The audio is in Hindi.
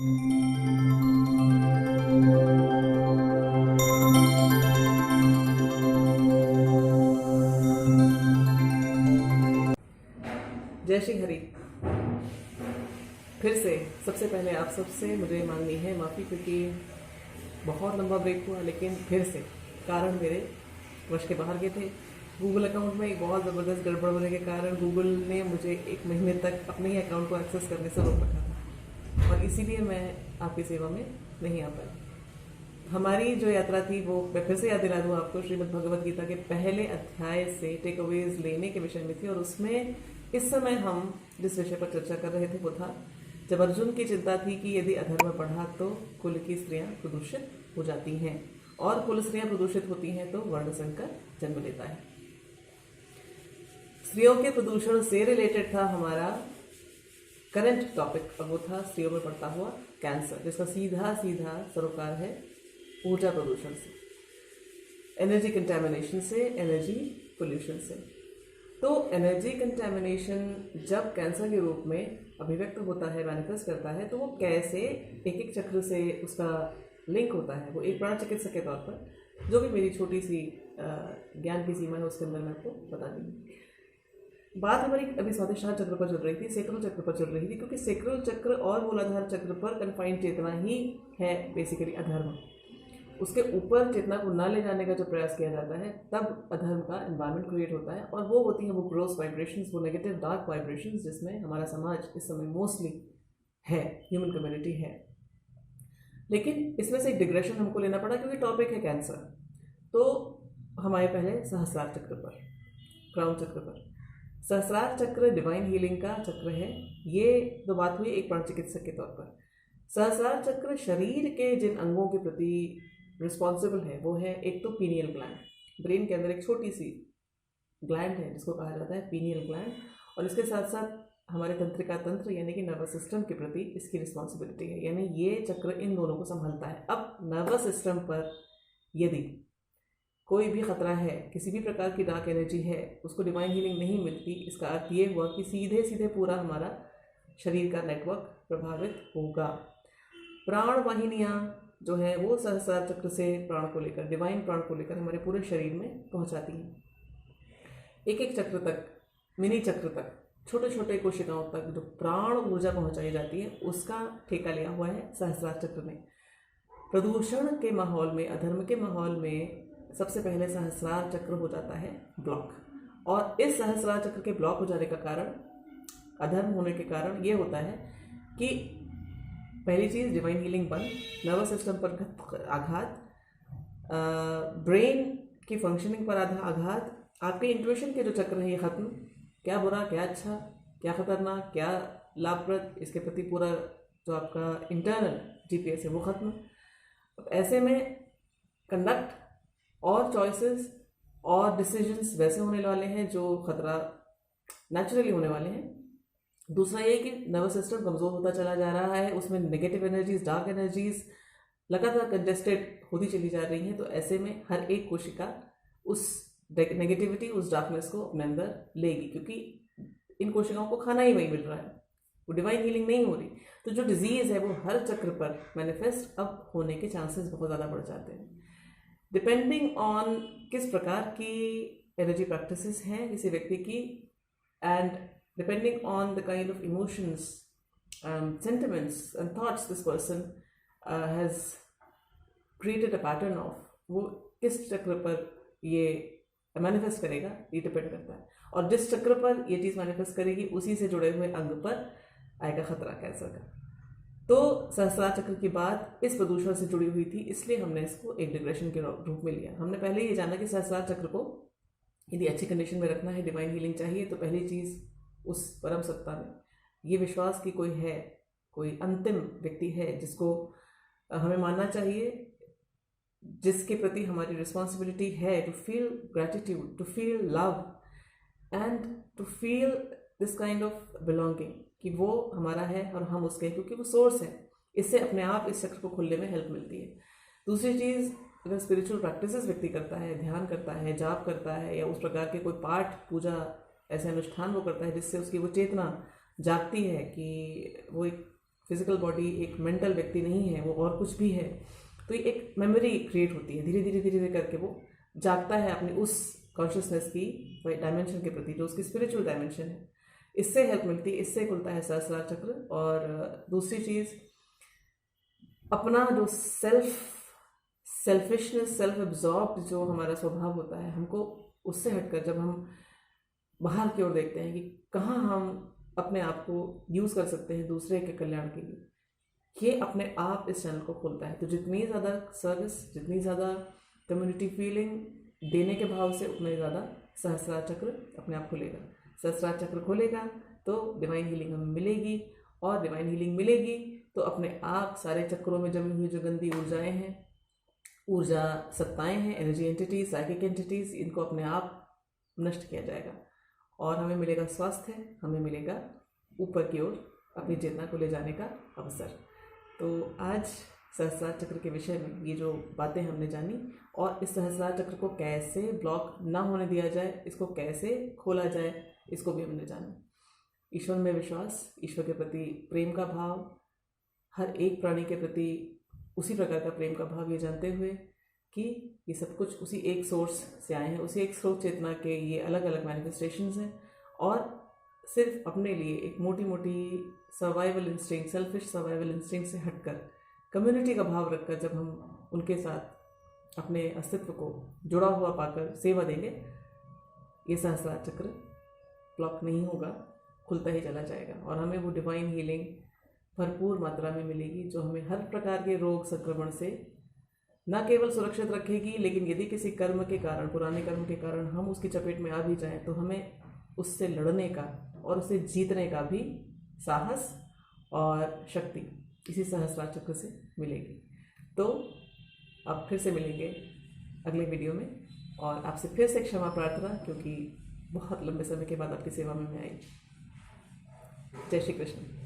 जय श्री हरि। फिर से सबसे पहले आप सबसे मुझे मांगनी है माफ़ी, क्योंकि बहुत लंबा ब्रेक हुआ, लेकिन फिर से कारण मेरे वश के बाहर के थे। गूगल अकाउंट में एक बहुत ज़बरदस्त गड़बड़ होने के कारण गूगल ने मुझे 1 महीने तक अपने ही अकाउंट को एक्सेस करने से रोक रखा था, और इसीलिए मैं आपकी सेवा में नहीं आ पाई। हमारी जो यात्रा थी वो मैं फिर से याद दिला दूँ आपको, श्रीमद् भगवद गीता के पहले अध्याय से टेक अवेज लेने के विषय में थी। और उसमें इस समय हम जिस विषय पर चर्चा कर रहे थे वो था जब अर्जुन की चिंता थी कि यदि अधर्म बढ़ा तो कुल की स्त्रियां प्रदूषित हो जाती हैं, और कुल स्त्रियां प्रदूषित होती हैं तो वर्ण संकर जन्म लेता है। स्त्रियों के प्रदूषण से रिलेटेड था हमारा करंट टॉपिक, और वो था स्त्रियों में बढ़ता हुआ कैंसर, जिसका सीधा सीधा सरोकार है ऊर्जा प्रदूषण से, एनर्जी कंटेमिनेशन से, एनर्जी पोल्यूशन से। तो एनर्जी कंटेमिनेशन जब कैंसर के रूप में अभिव्यक्त होता है, मैनिफेस्ट करता है, तो वो कैसे एक एक चक्र से उसका लिंक होता है, वो एक प्राण चिकित्सक के तौर पर जो भी मेरी छोटी सी ज्ञान की सीमा है उसके अंदर मैं आपको बता दूँगी। बात हमारी अभी स्वादिष्ठान चक्र पर चल रही थी, सेक्रल चक्र पर चल रही थी, क्योंकि सेक्रल चक्र और मूलाधार चक्र पर कन्फाइंड चेतना ही है बेसिकली अधर्म। उसके ऊपर चेतना को ना ले जाने का जो प्रयास किया जाता है, तब अधर्म का एनवायरनमेंट क्रिएट होता है, और वो होती है वो ग्रोस वाइब्रेशंस, वो नेगेटिव डार्क वाइब्रेशंस, जिसमें हमारा समाज इस समय मोस्टली है, ह्यूमन कम्युनिटी है। लेकिन इसमें से एक डिग्रेशन हमको लेना पड़ा, क्योंकि टॉपिक है कैंसर। तो हमारे पहले सहस्रार चक्र पर, क्राउन चक्र पर। सहस्रार चक्र डिवाइन हीलिंग का चक्र है। ये तो बात हुई एक प्राण चिकित्सक के तौर पर। सहस्रार चक्र शरीर के जिन अंगों के प्रति रिस्पॉन्सिबल है वो है एक तो पीनियल ग्लैंड, ब्रेन के अंदर एक छोटी सी ग्लैंड है जिसको कहा जाता है पीनियल ग्लैंड, और इसके साथ साथ हमारे तंत्रिका तंत्र यानी कि नर्वस सिस्टम के प्रति इसकी रिस्पॉन्सिबिलिटी है, यानी ये चक्र इन दोनों को संभालता है। अब नर्वस सिस्टम पर यदि कोई भी खतरा है, किसी भी प्रकार की डार्क एनर्जी है, उसको डिवाइन हीलिंग नहीं मिलती, इसका अर्थ ये हुआ कि सीधे सीधे पूरा हमारा शरीर का नेटवर्क प्रभावित होगा। प्राण वाहिनियाँ जो है वो सहस्रार चक्र से प्राण को लेकर, डिवाइन प्राण को लेकर हमारे पूरे शरीर में पहुंचाती हैं। एक एक चक्र तक, मिनी चक्र तक, छोटे छोटे कोशिकाओं तक जो प्राण ऊर्जा पहुंचाई जाती है, उसका ठेका लिया हुआ है सहस्रार चक्र ने। प्रदूषण के माहौल में, अधर्म के माहौल में सबसे पहले सहस्रार चक्र हो जाता है ब्लॉक, और इस सहस्रार चक्र के ब्लॉक हो जाने का कारण, अधर्म होने के कारण ये होता है कि पहली चीज़ डिवाइन हीलिंग बंद, नर्वस सिस्टम पर आघात, ब्रेन की फंक्शनिंग पर आधा आघात, आपके इंट्यूशन के जो चक्र हैं ये खत्म, क्या बुरा क्या अच्छा, क्या खतरनाक क्या लाभप्रद, इसके प्रति पूरा जो आपका इंटरनल जीपीएस है वो खत्म। ऐसे में कंडक्ट और चॉइसेस और डिसीजंस वैसे होने वाले हैं जो खतरा नेचुरली होने वाले हैं। दूसरा ये कि नर्वस सिस्टम कमज़ोर होता चला जा रहा है, उसमें नेगेटिव एनर्जीज, डार्क एनर्जीज लगातार कंजेस्टेड होती चली जा रही हैं। तो ऐसे में हर एक कोशिका उस नेगेटिविटी, उस डार्कनेस को अपने अंदर लेगी, क्योंकि इन कोशिकाओं को खाना ही वही मिल रहा है, वो डिवाइन हीलिंग नहीं हो रही। तो जो डिजीज़ है वो हर चक्र पर मैनिफेस्ट अब होने के चांसेस बहुत ज़्यादा बढ़ जाते हैं, डिपेंडिंग ऑन किस प्रकार की एनर्जी प्रैक्टिसेस हैं किसी व्यक्ति की, and depending on the kind of emotions, sentiments and thoughts this person has created a pattern of, वो किस चक्र पर ये मैनिफेस्ट करेगा ये डिपेंड करता है, और जिस चक्र पर ये चीज़ मैनिफेस्ट करेगी उसी से जुड़े हुए अंग पर आएगा खतरा कैंसर का। तो सहस्रार चक्र की बात इस प्रदूषण से जुड़ी हुई थी, इसलिए हमने इसको एक डिग्रेशन के रूप में लिया। हमने पहले ये जाना कि सहस्रार चक्र को यदि अच्छी कंडीशन में रखना है, डिवाइन हीलिंग चाहिए, तो पहली चीज़ उस परम सत्ता में ये विश्वास कि कोई है, कोई अंतिम व्यक्ति है जिसको हमें मानना चाहिए, जिसके प्रति हमारी रिस्पॉन्सिबिलिटी है to feel gratitude, to feel love and to feel this kind of belonging, कि वो हमारा है और हम उसके, क्योंकि वो सोर्स है। इससे अपने आप इस चक्र को खुलने में हेल्प मिलती है। दूसरी चीज़, अगर स्पिरिचुअल प्रैक्टिसेस व्यक्ति करता है, ध्यान करता है, जाप करता है, या उस प्रकार के कोई पाठ पूजा ऐसे अनुष्ठान वो करता है जिससे उसकी वो चेतना जागती है कि वो एक फिजिकल बॉडी एक मेंटल व्यक्ति नहीं है, वो और कुछ भी है, तो ये एक मेमोरी क्रिएट होती है, धीरे धीरे धीरे धीरे करके वो जागता है अपनी उस कॉन्शियसनेस की डायमेंशन के प्रति जो उसकी स्पिरिचुअल डायमेंशन है। इससे हेल्प मिलती है, इससे खुलता है सहस्रार चक्र। और दूसरी चीज़, अपना जो सेल्फिशनेस, सेल्फ एब्जॉर्ब जो हमारा स्वभाव होता है, हमको उससे हटकर जब हम बाहर की ओर देखते हैं कि कहाँ हम अपने आप को यूज़ कर सकते हैं दूसरे के कल्याण के लिए, ये अपने आप इस चैनल को खोलता है। तो जितनी ज़्यादा सर्विस, जितनी ज़्यादा कम्युनिटी फीलिंग देने के भाव से, उतना ही ज़्यादा सहस्रार चक्र अपने आप खुलेगा। सहस्रार चक्र खुलेगा तो डिवाइन हीलिंग हमें मिलेगी, और डिवाइन हीलिंग मिलेगी तो अपने आप सारे चक्रों में जमी हुई जो गंदी ऊर्जाएं हैं, ऊर्जा सत्ताएं हैं, एनर्जी एंटिटीज, साइकिक एंटिटीज, इनको अपने आप नष्ट किया जाएगा और हमें मिलेगा स्वास्थ्य, हमें मिलेगा ऊपर की ओर अपनी चेतना को ले जाने का अवसर। तो आज सहस्रार चक्र के विषय में ये जो बातें हमने जानी, और इस सहस्रार चक्र को कैसे ब्लॉक ना होने दिया जाए, इसको कैसे खोला जाए, इसको भी हमने जाना। ईश्वर में विश्वास, ईश्वर के प्रति प्रेम का भाव, हर एक प्राणी के प्रति उसी प्रकार का प्रेम का भाव, ये जानते हुए कि ये सब कुछ उसी एक सोर्स से आए हैं, उसी एक स्रोत चेतना के ये अलग अलग मैनिफेस्टेशंस हैं, और सिर्फ अपने लिए एक मोटी मोटी survival instinct, selfish survival instinct से हटकर कम्युनिटी का भाव रखकर जब हम उनके साथ अपने अस्तित्व को जुड़ा हुआ पाकर सेवा देंगे, ये सहस्रार चक्र ब्लॉक नहीं होगा, खुलता ही चला जाएगा और हमें वो डिवाइन हीलिंग भरपूर मात्रा में मिलेगी, जो हमें हर प्रकार के रोग संक्रमण से न केवल सुरक्षित रखेगी, लेकिन यदि किसी कर्म के कारण, पुराने कर्म के कारण हम उसकी चपेट में आ भी जाएं, तो हमें उससे लड़ने का और उसे जीतने का भी साहस और शक्ति इसी सहस्रार चक्र से मिलेगी। तो अब फिर से मिलेंगे अगले वीडियो में, और आपसे फिर से क्षमा प्रार्थना, क्योंकि बहुत लंबे समय के बाद आपकी सेवा में मैं आई। जय श्री कृष्ण।